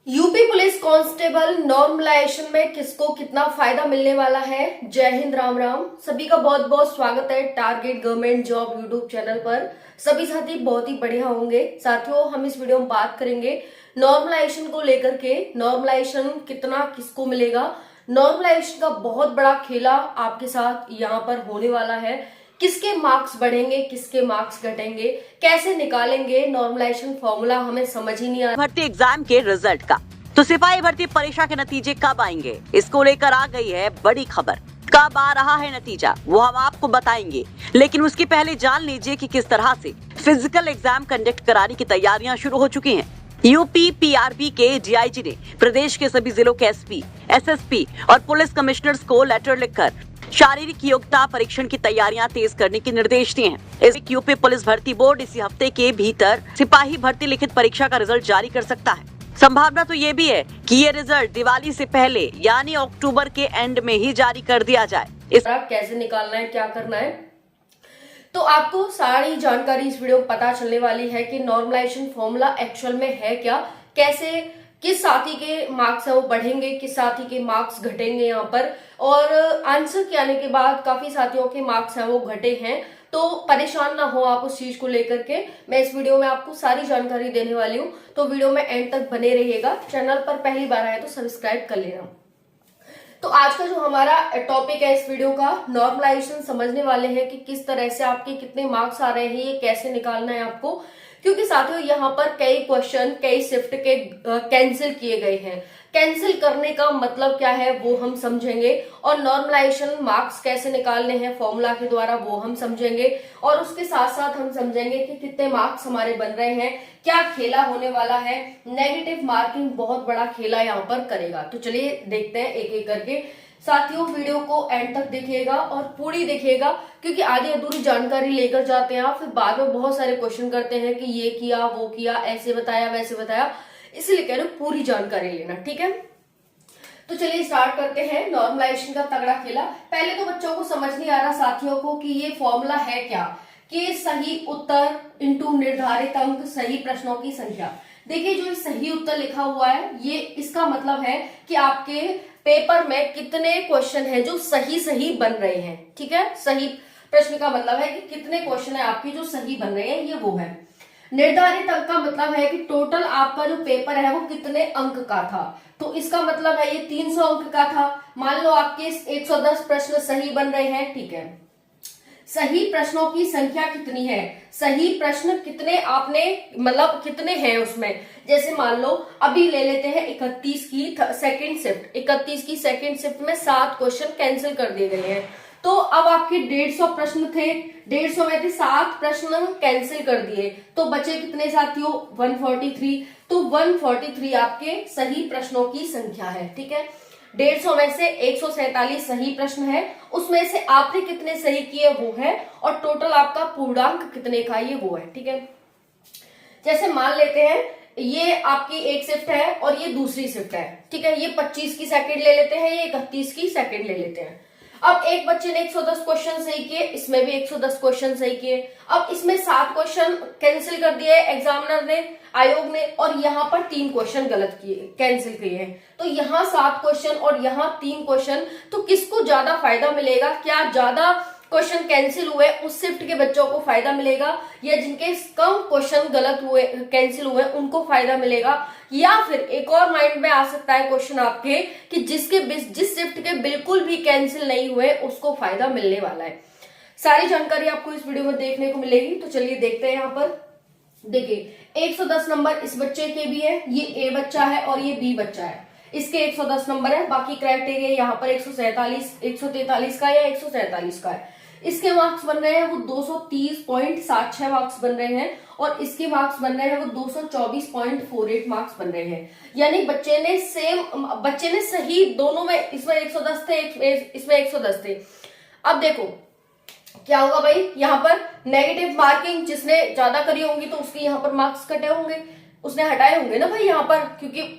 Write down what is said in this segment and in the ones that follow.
UP police constable normalisation में किसको कितना फायदा मिलने वाला है। जय हिंद, राम राम। सभी का बहुत बहुत स्वागत है target government job YouTube channel पर। सभी साथी बहुत ही बढ़िया होंगे। साथियों, हम इस वीडियो में बात करेंगे नॉर्मलाइजेशन को लेकर के। नॉर्मलाइजेशन कितना किसको मिलेगा, नॉर्मलाइजेशन का बहुत बड़ा खेला आपके साथ यहाँ पर होने वाला है। किसके मार्क्स बढ़ेंगे, किसके मार्क्स घटेंगे, कैसे निकालेंगे नॉर्मलाइजेशन फॉर्मूला, हमें समझ ही नहीं आ रहा। भर्ती एग्जाम के रिजल्ट का तो सिपाही भर्ती परीक्षा के नतीजे कब आएंगे, इसको लेकर आ गई है बड़ी खबर। कब आ रहा है नतीजा वो हम आपको बताएंगे, लेकिन उसके पहले जान लीजिए कि किस तरह से फिजिकल एग्जाम कंडक्ट कराने की तैयारियां शुरू हो चुकी हैं। यूपी पीआरबी के डीआईजी ने प्रदेश के सभी जिलों के एसपी, एसएसपी और पुलिस कमिश्नर्स को लेटर लिखकर शारीरिक योग्यता परीक्षण की तैयारियां तेज करने के निर्देश दिए हैं। इस यूपी पुलिस भर्ती बोर्ड इसी हफ्ते के भीतर सिपाही भर्ती लिखित परीक्षा का रिजल्ट जारी कर सकता है। संभावना तो ये भी है कि ये रिजल्ट दिवाली से पहले यानी अक्टूबर के एंड में ही जारी कर दिया जाए। इस कैसे निकालना है, क्या करना है, तो आपको सारी जानकारी इस वीडियो में पता चलने वाली है कि नॉर्मलाइजेशन फॉर्मूला एक्चुअल में है क्या, कैसे किस साथी के मार्क्स है वो बढ़ेंगे, किस साथी के मार्क्स घटेंगे यहाँ पर। और आंसर के आने के बाद काफी साथियों के मार्क्स हैं वो घटे हैं, तो परेशान ना हो आप उस चीज को लेकर के। मैं इस वीडियो में आपको सारी जानकारी देने वाली हूँ, तो वीडियो में एंड तक बने रहिएगा। चैनल पर पहली बार आए तो सब्सक्राइब कर लेना। तो आज का जो हमारा टॉपिक है इस वीडियो का, नॉर्मलाइजेशन समझने वाले हैं कि किस तरह से आपके कितने मार्क्स आ रहे हैं, ये कैसे निकालना है आपको। क्योंकि साथियों यहाँ पर कई क्वेश्चन कई शिफ्ट के कैंसिल किए गए हैं। कैंसिल करने का मतलब क्या है वो हम समझेंगे, और नॉर्मलाइजेशन मार्क्स कैसे निकालने हैं फॉर्मूला के द्वारा वो हम समझेंगे, और उसके साथ साथ हम समझेंगे कि कितने मार्क्स हमारे बन रहे हैं, क्या खेला होने वाला है। नेगेटिव मार्किंग बहुत बड़ा खेला यहाँ पर करेगा। तो चलिए देखते हैं एक एक करके। साथियों, वीडियो को एंड तक देखिएगा और पूरी देखिएगा, क्योंकि आधी अधूरी जानकारी लेकर जाते हैं आप, फिर बाद में बहुत सारे क्वेश्चन करते हैं कि ये किया वो किया, ऐसे बताया वैसे बताया, इसलिए कह रहे हो पूरी जानकारी लेना, ठीक है। तो चलिए स्टार्ट करते हैं नॉर्मलाइजेशन का तगड़ा खेला। पहले तो बच्चों को समझ नहीं आ रहा साथियों को कि ये फॉर्मूला है क्या, कि सही उत्तर इंटू निर्धारित अंक सही प्रश्नों की संख्या। देखिए, जो सही उत्तर लिखा हुआ है ये इसका मतलब है कि आपके पेपर में कितने क्वेश्चन हैं जो सही सही बन रहे हैं, ठीक है। सही प्रश्न का मतलब है कि कितने क्वेश्चन है आपके जो सही बन रहे हैं, ये वो है। निर्धारित अंक का मतलब है कि टोटल आपका जो पेपर है वो कितने अंक का था। तो इसका मतलब है ये 300 अंक का था। मान लो आपके 110 प्रश्न सही बन रहे हैं, ठीक है। सही प्रश्नों की संख्या कितनी है, सही प्रश्न कितने आपने मतलब कितने हैं उसमें। जैसे मान लो अभी ले लेते हैं 31 की सेकंड शिफ्ट, 31 की सेकंड शिफ्ट में 7 क्वेश्चन कैंसिल कर दिए गए हैं। तो अब आपके 150 प्रश्न थे, 150 में से 7 प्रश्न कैंसिल कर दिए, तो बचे कितने साथियों, 143। तो 143 आपके सही प्रश्नों की संख्या है, ठीक है। 150 में से 147 सही प्रश्न है, उसमें से आपने कितने सही किए वो है, और टोटल आपका पूर्णांक कितने का ये वो है, ठीक है। जैसे मान लेते हैं ये आपकी एक शिफ्ट है और ये दूसरी शिफ्ट है, ठीक है। ये 25 की सेकंड ले लेते हैं, ये 31 की सेकंड ले लेते हैं। अब एक बच्चे ने 110 क्वेश्चन सही किए, इसमें भी 110 क्वेश्चन सही किए। अब इसमें 7 क्वेश्चन कैंसिल कर दिए एग्जामिनर ने, आयोग ने, और यहाँ पर 3 क्वेश्चन गलत किए, कैंसिल किए हैं। तो यहाँ 7 क्वेश्चन और यहाँ 3 क्वेश्चन, तो किसको ज्यादा फायदा मिलेगा? क्या ज्यादा क्वेश्चन कैंसिल हुए उस शिफ्ट के बच्चों को फायदा मिलेगा, या जिनके कम क्वेश्चन गलत हुए कैंसिल हुए उनको फायदा मिलेगा? या फिर एक और माइंड में आ सकता है क्वेश्चन आपके कि जिस शिफ्ट के बिल्कुल भी कैंसिल नहीं हुए उसको फायदा मिलने वाला है। सारी जानकारी आपको इस वीडियो में देखने को मिलेगी। तो चलिए देखते हैं। यहाँ पर देखिए 110 नंबर इस बच्चे के भी है, ये ए बच्चा है और ये बी बच्चा है, इसके 110 नंबर है। बाकी क्राइटेरिया यहाँ पर 143 का या 147 का है। इसके मार्क्स बन रहे हैं वो 230.76 मार्क्स बन रहे हैं, और इसके मार्क्स बन रहे हैं वो 224.48 मार्क्स बन रहे हैं। यानी बच्चे ने सही दोनों में, इसमें 110 थे, इसमें 110 थे। अब देखो क्या होगा भाई, यहाँ पर नेगेटिव मार्किंग जिसने ज्यादा करी होंगी तो उसके यहाँ पर मार्क्स कटे होंगे, उसने हटाए होंगे ना भाई यहाँ पर, क्योंकि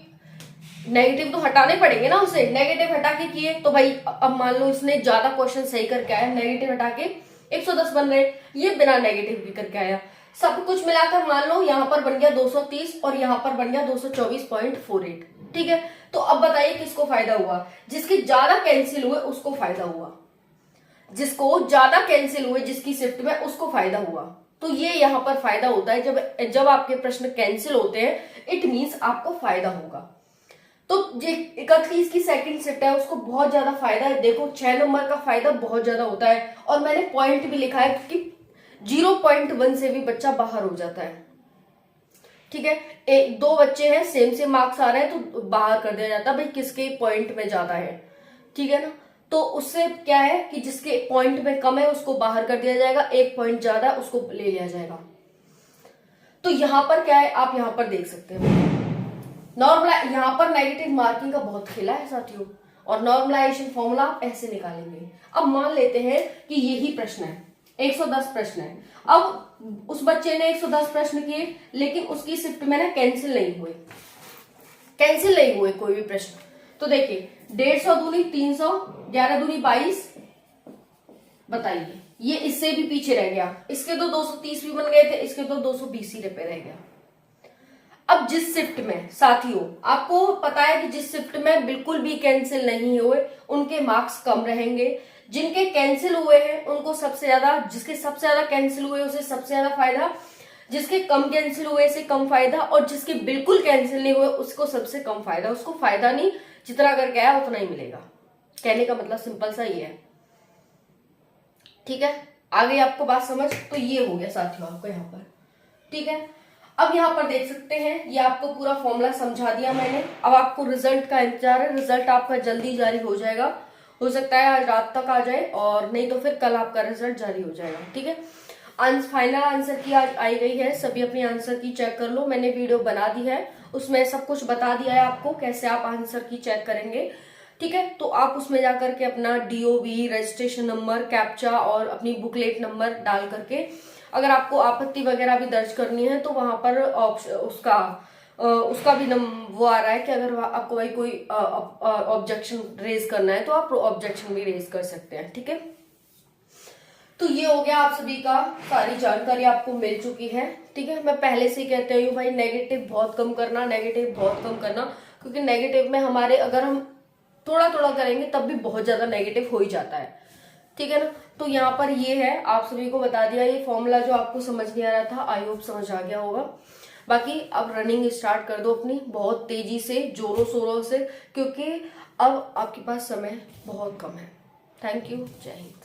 नेगेटिव तो हटाने पड़ेंगे ना उसे। नेगेटिव हटा के किए तो भाई अब मान लो इसने ज्यादा क्वेश्चन सही करके आया, नेगेटिव हटा के 110 बन रहे, ये बिना नेगेटिव भी करके आया, सब कुछ मिलाकर मान लो यहाँ पर बन गया 230 और यहाँ पर बन गया 224.48। ठीक है, तो अब बताइए किसको फायदा हुआ? जिसके ज्यादा कैंसिल हुए उसको फायदा हुआ, जिसको ज्यादा कैंसिल हुए जिसकी शिफ्ट में उसको फायदा हुआ। तो ये यहाँ पर फायदा होता है जब आपके प्रश्न कैंसिल होते हैं, इट मीन्स आपको फायदा होगा। तो जो 31 की सेकंड शिफ्ट है उसको बहुत ज्यादा फायदा है। देखो 6 नंबर का फायदा बहुत ज्यादा होता है, और मैंने पॉइंट भी लिखा है कि 0.1 से भी बच्चा बाहर हो जाता है। ठीक है, दो बच्चे हैं, सेम मार्क्स आ रहे हैं तो बाहर कर दिया जाता है भाई किसके पॉइंट में ज्यादा है। ठीक है ना, तो उससे क्या है कि जिसके पॉइंट में कम है उसको बाहर कर दिया जाएगा, एक पॉइंट ज्यादा है उसको ले लिया जाएगा। तो यहां पर क्या है आप यहां पर देख सकते हो नॉर्मल, यहां पर नेगेटिव मार्किंग का बहुत खेला है साथियों, और नॉर्मलाइजेशन फॉर्मूला आप ऐसे निकालेंगे। अब मान लेते हैं कि यही प्रश्न है, 110 प्रश्न है। अब उस बच्चे ने 110 प्रश्न किए, लेकिन उसकी शिफ्ट में ना कैंसिल नहीं हुए कोई भी प्रश्न। तो देखिए 150 दूनी 300, 11 दूनी 22, बताइए ये इससे भी पीछे रह गया। इसके तो 230 भी बन गए थे, इसके तो 220 ही पे रह गया। अब जिस शिफ्ट में साथियों आपको पता है कि जिस शिफ्ट में बिल्कुल भी कैंसिल नहीं हुए उनके मार्क्स कम रहेंगे, जिनके कैंसिल हुए हैं उनको सबसे ज्यादा, जिसके सबसे ज्यादा कैंसिल हुए उसे सबसे ज्यादा फायदा, जिसके कम कैंसिल हुए से कम फायदा, और जिसके बिल्कुल कैंसिल नहीं हुए उसको सबसे कम फायदा। उसको फायदा नहीं, जितना करके आया उतना ही मिलेगा। कहने का मतलब सिंपल सा ही है। ठीक है, आ गई आपको बात समझ? तो ये हो गया साथियों आपको यहाँ पर। ठीक है, अब यहाँ पर देख सकते हैं ये आपको पूरा फॉर्मूला समझा दिया मैंने। अब आपको रिजल्ट का इंतजार है, रिजल्ट आपका जल्दी जारी हो जाएगा। हो सकता है आज रात तक आ जाए, और नहीं तो फिर कल आपका रिजल्ट जारी हो जाएगा। ठीक है, फाइनल आंसर की आज आई गई है, सभी अपनी आंसर की चेक कर लो। मैंने वीडियो बना दी है, उसमें सब कुछ बता दिया है आपको कैसे आप आंसर की चेक करेंगे। ठीक है, तो आप उसमें जाकर के अपना DOB, रजिस्ट्रेशन नंबर, कैप्चा और अपनी बुकलेट नंबर डाल करके, अगर आपको आपत्ति वगैरह भी दर्ज करनी है तो वहां पर उसका भी वो आ रहा है कि अगर आपको भाई कोई ऑब्जेक्शन रेज करना है तो आप ऑब्जेक्शन भी रेज कर सकते हैं। ठीक है, तो ये हो गया, आप सभी का सारी जानकारी आपको मिल चुकी है। ठीक है, मैं पहले से कहते हूँ भाई नेगेटिव बहुत कम करना, क्योंकि नेगेटिव में हमारे अगर हम थोड़ा थोड़ा करेंगे तब भी बहुत ज्यादा नेगेटिव हो ही जाता है। ठीक है ना, तो यहाँ पर ये है, आप सभी को बता दिया। ये फॉर्मूला जो आपको समझ नहीं आ रहा था, आई होप समझ आ गया होगा। बाकी अब रनिंग स्टार्ट कर दो अपनी बहुत तेजी से, जोरों शोरों से, क्योंकि अब आपके पास समय बहुत कम है। थैंक यू, जय हिंद।